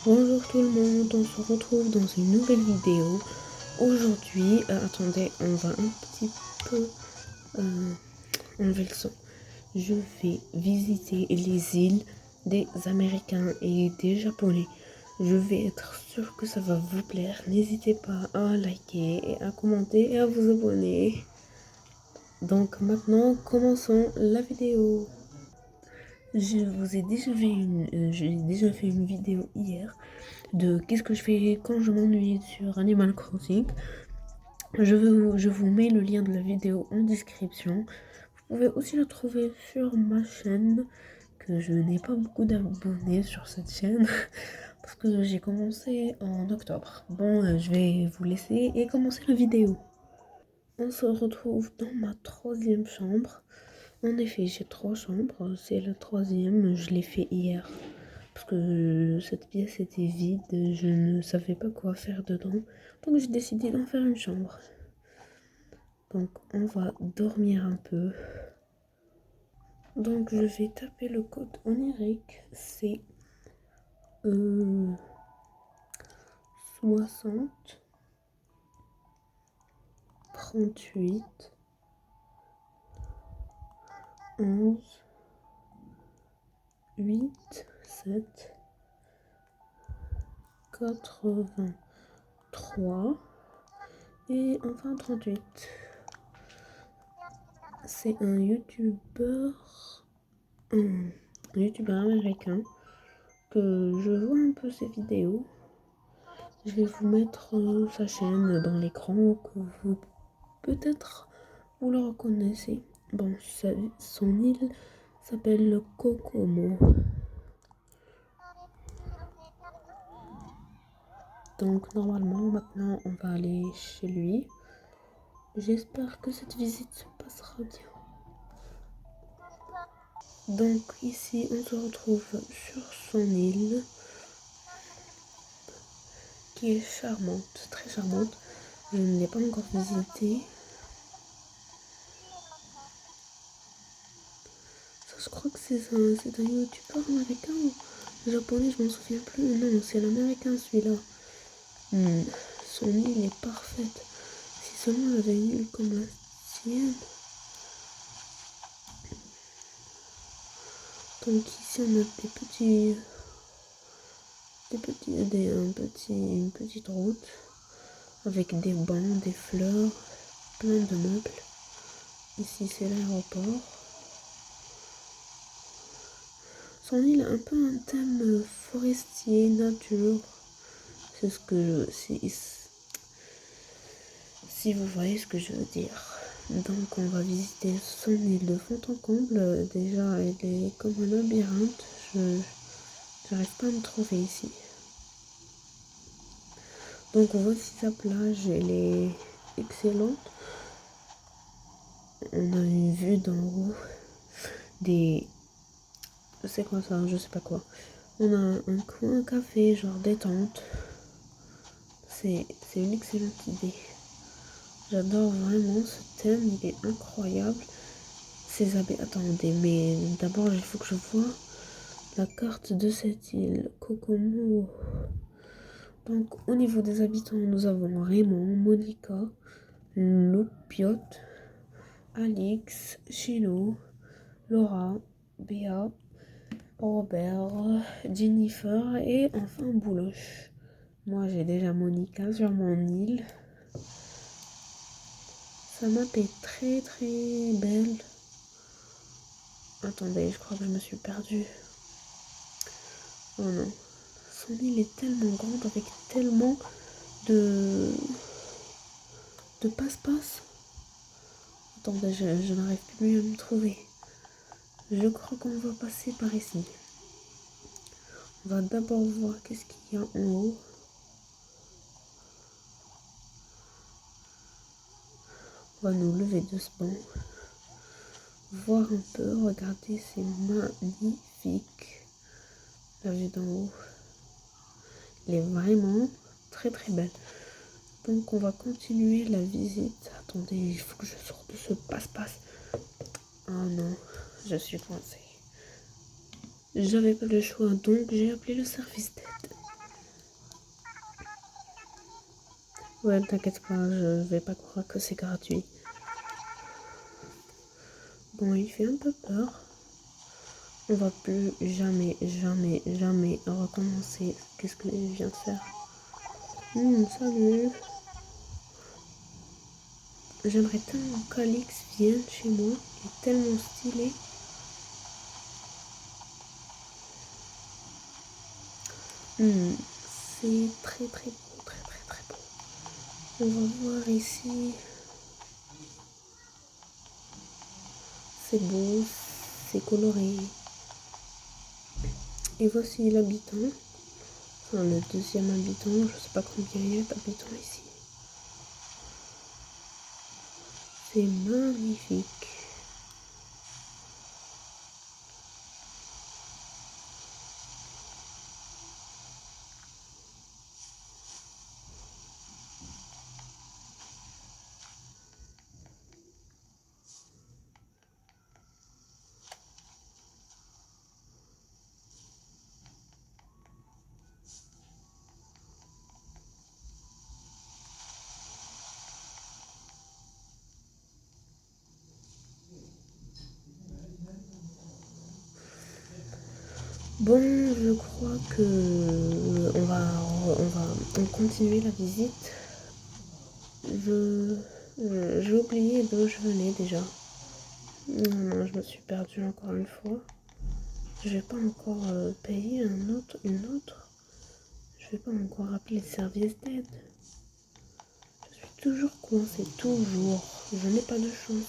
Bonjour tout le monde, on se retrouve dans une nouvelle vidéo. Aujourd'hui, attendez, on va un petit peu enlever le son. Je vais visiter les îles des Américains et des Japonais. Je vais être sûr que ça va vous plaire. N'hésitez pas à liker et à commenter et à vous abonner. Donc maintenant, commençons la vidéo. J'ai déjà fait une vidéo hier de qu'est-ce que je fais quand je m'ennuie sur Animal Crossing. Je vous mets le lien de la vidéo en description. Vous pouvez aussi la trouver sur ma chaîne, que je n'ai pas beaucoup d'abonnés sur cette chaîne, parce que j'ai commencé en octobre. Bon, je vais vous laisser et commencer la vidéo. On se retrouve dans ma troisième chambre. En effet, j'ai 3 chambres. C'est la troisième. Je l'ai fait hier. Parce que cette pièce était vide. Je ne savais pas quoi faire dedans. Donc j'ai décidé d'en faire une chambre. Donc on va dormir un peu. Donc je vais taper le code onirique. C'est 60 38 11 8 7 83 et enfin 38. C'est un youtubeur américain que je vois un peu ses vidéos. Je vais vous mettre sa chaîne dans l'écran, que vous peut-être vous le reconnaissez. Bon, son île s'appelle Kokomo. Donc normalement maintenant on va aller chez lui. J'espère que cette visite se passera bien. Donc ici on se retrouve sur son île, qui est charmante, très charmante. Je ne l'ai pas encore visitée. Ça, je crois que c'est un youtubeur américain ou japonais, je m'en souviens plus. Non, c'est l'américain celui-là. Son île est parfaite. Si seulement j'avais une île comme la sienne. Donc ici on a une petite route avec des bancs, des fleurs, plein de meubles. Ici c'est l'aéroport. Son île a un peu un thème forestier, nature. C'est ce que si vous voyez ce que je veux dire. Donc on va visiter son île de fond en comble. Déjà elle est comme un labyrinthe. J'arrive pas à me trouver ici. Donc voici sa plage, elle est excellente. On a une vue d'en haut des... C'est quoi ça? Je sais pas quoi. On a un coin café, genre détente. C'est une excellente idée. J'adore vraiment ce thème, il est incroyable. Ces abeilles... Attendez, mais d'abord il faut que je vois la carte de cette île. Kokomo. Donc au niveau des habitants, nous avons Raymond, Monica, Loupiot, Alix, Chino, Laura, Béa, Robert, Jennifer et enfin Bouloche. Moi j'ai déjà Monica sur mon île. Sa map est très très belle. Attendez, je crois que je me suis perdue. Oh non. Son île est tellement grande avec tellement de passe-passe. Attendez, je n'arrive plus à me trouver. Je crois qu'on va passer par ici. On va d'abord voir qu'est-ce qu'il y a en haut. On va nous lever de ce banc. Voir un peu, regarder, c'est magnifique. La vue d'en haut. Elle est vraiment très très belle. Donc on va continuer la visite. Attendez, il faut que je sorte de ce passe-passe. Oh non, je suis coincée. J'avais pas le choix, donc j'ai appelé le service d'aide. Ouais, t'inquiète pas, je vais pas croire que c'est gratuit. Bon, il fait un peu peur. On va plus jamais, jamais, jamais recommencer. Qu'est-ce que je viens de faire? Salut. J'aimerais tellement qu'Alix vienne chez moi. Il est tellement stylé. C'est très très beau, très très très beau. On va voir ici. C'est beau, c'est coloré. Et voici l'habitant. Enfin, le deuxième habitant, je sais pas combien il y a d'habitants ici. C'est magnifique. Bon, je crois que on continuer la visite. J'ai oublié d'où je venais déjà. Non, je me suis perdue encore une fois. Je vais pas encore payer une autre. Je vais pas encore appeler le service d'aide. Je suis toujours coincée, toujours. Je n'ai pas de chance.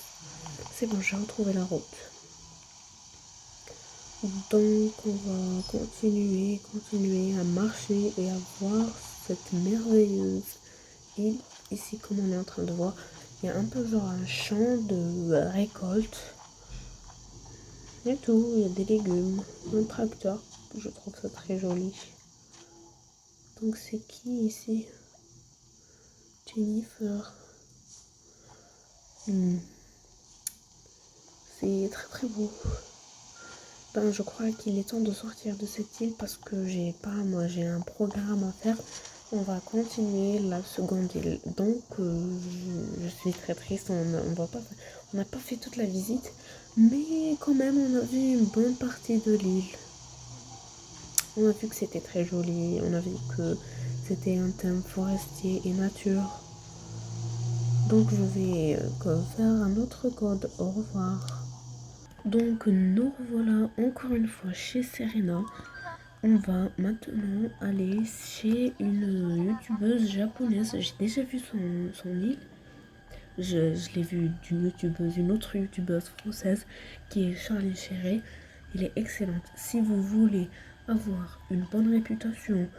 C'est bon, j'ai retrouvé la route. Donc on va continuer à marcher et à voir cette merveilleuse île. Ici, comme on est en train de voir, il y a un peu genre un champ de récolte. Et tout, il y a des légumes, un tracteur. Je trouve ça très joli. Donc c'est qui ici? Jennifer. C'est très très beau. Ben, je crois qu'il est temps de sortir de cette île parce que j'ai un programme à faire. On va continuer la seconde île. Donc, je suis très triste. On n'a pas fait toute la visite, mais quand même, on a vu une bonne partie de l'île. On a vu que c'était très joli. On a vu que c'était un thème forestier et nature. Donc, je vais faire un autre code. Au revoir. Donc nous revoilà encore une fois chez Serena. On va maintenant aller chez une youtubeuse japonaise. J'ai déjà vu son île. Je l'ai vu une autre youtubeuse française qui est Charlie Chéret. Il est excellente. Si vous voulez avoir une bonne réputation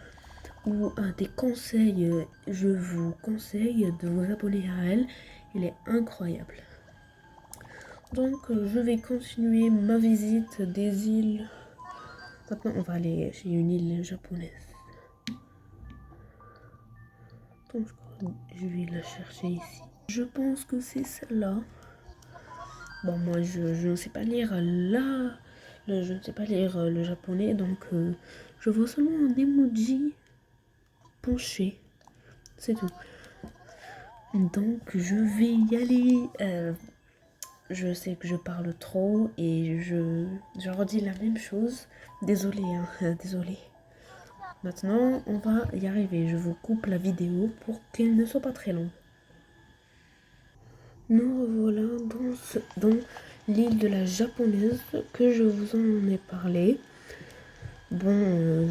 ou des conseils, je vous conseille de vous abonner à elle. Il est incroyable. Donc je vais continuer ma visite des îles. Maintenant on va aller chez une île japonaise. Donc je vais la chercher ici. Je pense que c'est celle-là. Bon moi je ne sais pas lire je ne sais pas lire le japonais, donc je vois seulement un emoji penché. C'est tout. Donc je vais y aller. Je sais que je parle trop et je redis la même chose. Désolée, hein, désolée. Maintenant, on va y arriver. Je vous coupe la vidéo pour qu'elle ne soit pas très longue. Nous revoilà dans l'île de la japonaise que je vous en ai parlé. Bon,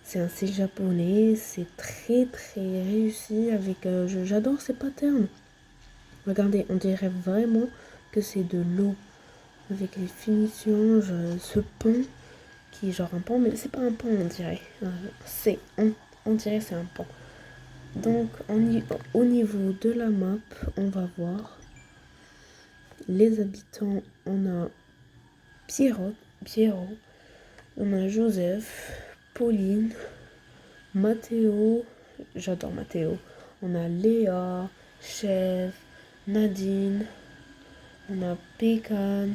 c'est un style japonais, c'est très très réussi avec. J'adore ces patterns. Regardez, on dirait vraiment que c'est de l'eau avec les finitions, ce pont qui est genre un pont, mais c'est pas un pont on dirait. On dirait c'est un pont. Donc au niveau de la map, on va voir les habitants. On a Pierrot, on a Joseph, Pauline, Mathéo, j'adore Mathéo. On a Léa, Chef, Nadine, on a Pécan,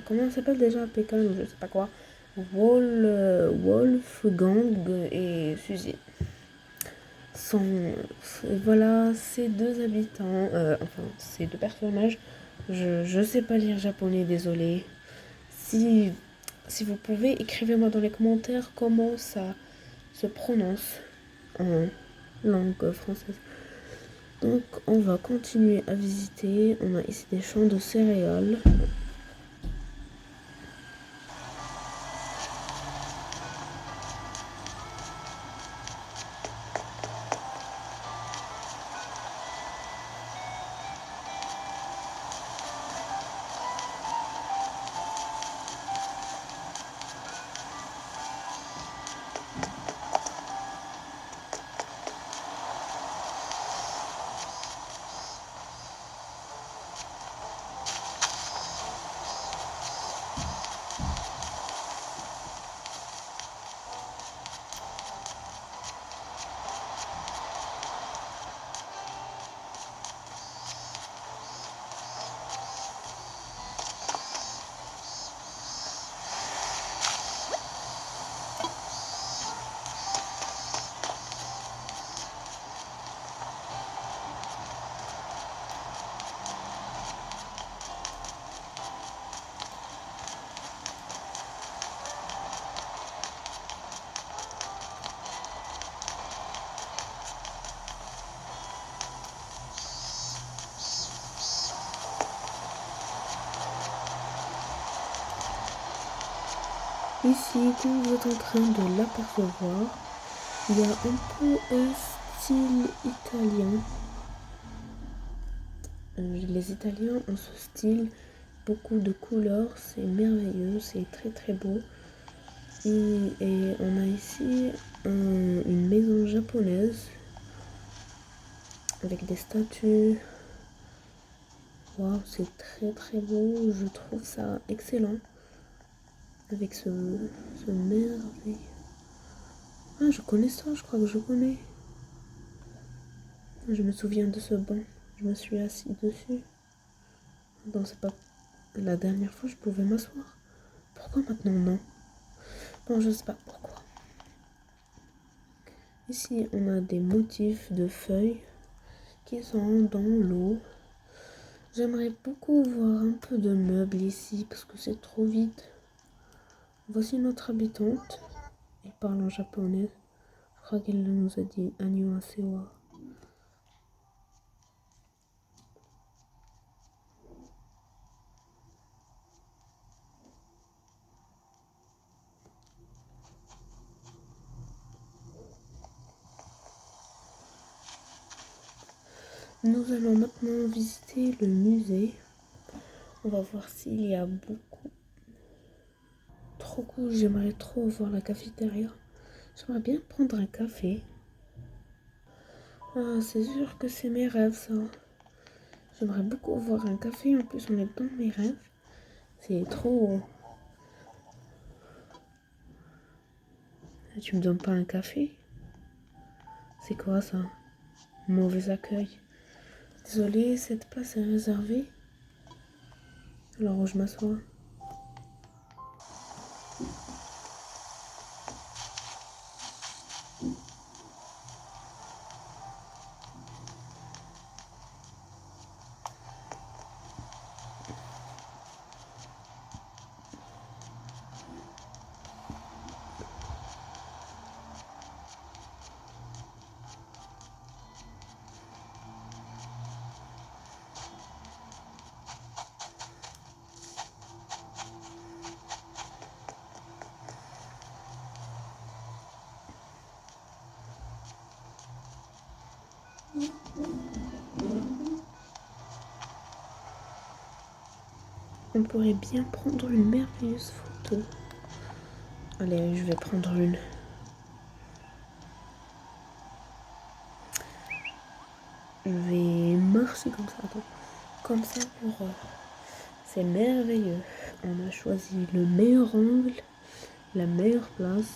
comment ça s'appelle déjà Pécan ou je sais pas quoi, Wolfgang et Suzy. Voilà, ces deux habitants, enfin, ces deux personnages, je sais pas lire japonais, désolé. Si, si vous pouvez, écrivez-moi dans les commentaires comment ça se prononce en langue française. Donc, on va continuer à visiter. On a ici des champs de céréales. Ici, comme vous êtes en train de l'apercevoir, il y a un peu un style italien. Les Italiens ont ce style, beaucoup de couleurs, c'est merveilleux, c'est très très beau. Et on a ici une maison japonaise avec des statues. Waouh, c'est très très beau, je trouve ça excellent. Avec ce merveille. Ah, je connais ça, je crois que je connais. Je me souviens de ce banc. Je me suis assis dessus. Non, c'est pas... La dernière fois, je pouvais m'asseoir. Pourquoi maintenant, non? Bon, je sais pas pourquoi. Ici, on a des motifs de feuilles qui sont dans l'eau. J'aimerais beaucoup voir un peu de meubles ici parce que c'est trop vide. Voici notre habitante. Elle parle en japonais. Je crois qu'elle nous a dit Annyeonghaseyo. Nous allons maintenant visiter le musée. On va voir s'il y a beaucoup. Trop cool, j'aimerais trop voir la cafétéria. J'aimerais bien prendre un café. Ah, c'est sûr que c'est mes rêves, ça. J'aimerais beaucoup voir un café. En plus, on est dans mes rêves. C'est trop... Tu me donnes pas un café? C'est quoi ça? Mauvais accueil. Désolée, cette place est réservée. Alors, je m'assois. On pourrait bien prendre une merveilleuse photo. Allez, je vais prendre une. Je vais marcher comme ça. Attends. Comme ça pour... C'est merveilleux. On a choisi le meilleur angle, la meilleure place.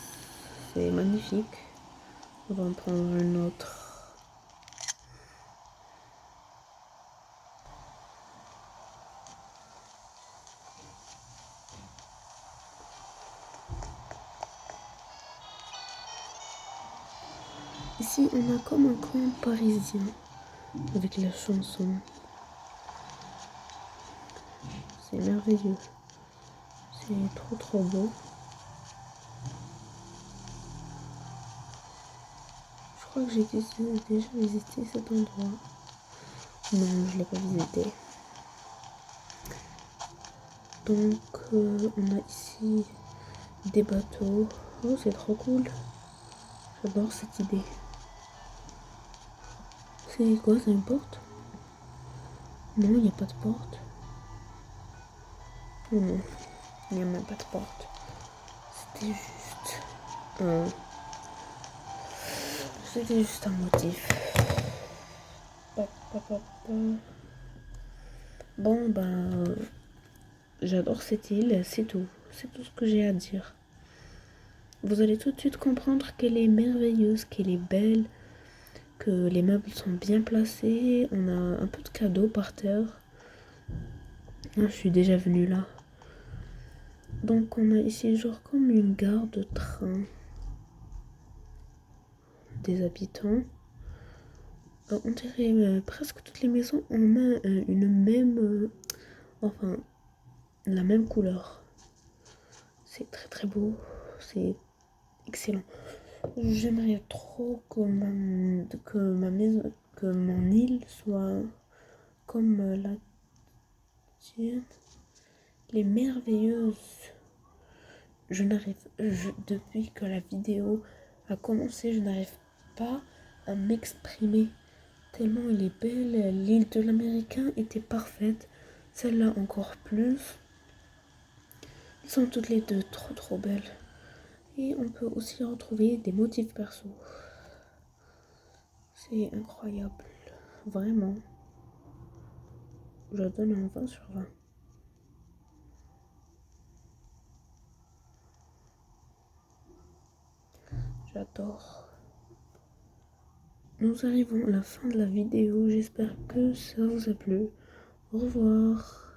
C'est magnifique. On va en prendre une autre. Ici, on a comme un coin parisien avec la chanson. C'est merveilleux. C'est trop beau. Je crois que j'ai déjà visité cet endroit. Non, je ne l'ai pas visité. Donc, on a ici des bateaux. Oh, c'est trop cool. J'adore cette idée. C'est quoi, c'est une porte? Non, il n'y a pas de porte. Non, il n'y a même pas de porte. C'était juste un... C'était juste un motif. Bon, ben... j'adore cette île, c'est tout. C'est tout ce que j'ai à dire. Vous allez tout de suite comprendre qu'elle est merveilleuse, qu'elle est belle, que les meubles sont bien placés. On a un peu de cadeaux par terre. Ah, je suis déjà venue là. Donc on a ici genre comme une gare de train des habitants. On dirait presque toutes les maisons ont une même... enfin, la même couleur. C'est très beau. C'est excellent. J'aimerais trop que ma maison, que mon île soit comme la tienne. Elle est merveilleuse. Depuis que la vidéo a commencé, je n'arrive pas à m'exprimer. Tellement elle est belle. L'île de l'Américain était parfaite. Celle-là encore plus. Elles sont toutes les deux trop belles. Et on peut aussi retrouver des motifs perso. C'est incroyable. Vraiment. Je donne un 20 sur 20. J'adore. Nous arrivons à la fin de la vidéo. J'espère que ça vous a plu. Au revoir.